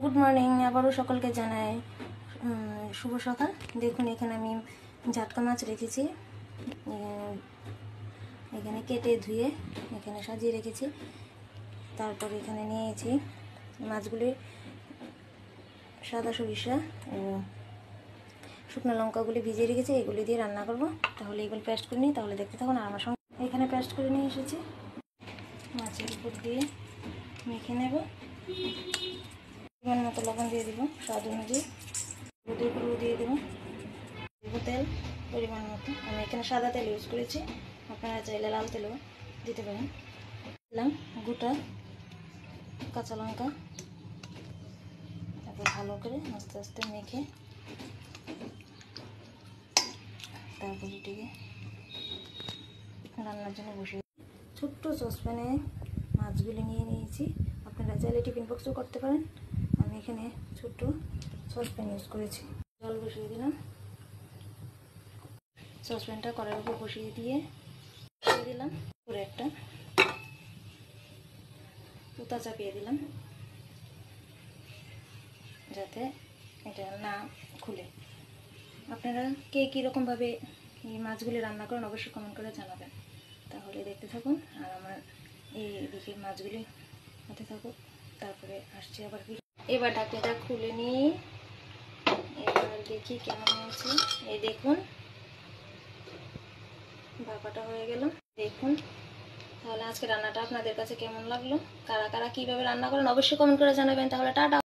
Good morning, আবারও সকলকে জানাই শুভ সকাল। দেখুন এখানে আমি জাটকা মাছ রেখেছি, এখানে কেটে ধুয়ে এখানে সাজিয়ে রেখেছি। তারপর এখানে নিয়েছি মাছগুলি সাদা সরিষা ও শুকনো লঙ্কাগুলি ভিজিয়ে রেখেছি, এগুলি দিয়ে রান্না করব। তাহলে এগুলো পেস্ট করে নিই, তাহলে দেখতে থাকুন। আর আমার সঙ্গে এখানে পেস্ট করে নিয়ে এসেছি, মাছের উপর দিয়ে মেখে নেব। পরিমাণ মতো লবণ দিয়ে দেবো, স্বাদ অনুযায়ী হলুদের গুঁড়ো দিয়ে দেবো, তেল পরিমাণ মতো। আমি এখানে সাদা তেল ইউজ করেছি, আপনারা চাইলে লাল তেলও দিতে পারেন। দিলাম গোটা কাঁচা লঙ্কা, তারপর ভালো করে আস্তে আস্তে মেখে তারপর এটিকে রান্নার জন্য বসে ছোট্ট সসপ্যানে মাছগুলি নিয়ে নিয়েছি। আপনারা চাইলে টিফিন বক্সও করতে পারেন। আমি এখানে ছোট্ট সসপ্যান ইউজ করেছি। জল বসিয়ে দিলাম, সসপ্যানটা কড়াইয়ের উপর বসিয়ে দিয়ে দিলাম করে একটা পুঁতা চাপিয়ে দিলাম, যাতে এটা না খুলে। আপনারা কে কীরকমভাবে এই মাছগুলি রান্না করেন অবশ্যই কমেন্ট করে জানাবেন। তাহলে দেখতে থাকুন আর আমার এইদিকে মাছগুলি হতে থাকুক, তারপরে আসছি আবার। এবার ঢাকনাটা খুলে নিই, এবার দেখি কেমন হয়েছে। এই দেখুন ভাপাটা হয়ে গেল, দেখুন। তাহলে আজকে রান্নাটা আপনাদের কাছে কেমন লাগলো, কারা কারা কীভাবে রান্না করেন অবশ্যই কমেন্ট করে জানাবেন। তাহলে টাটা।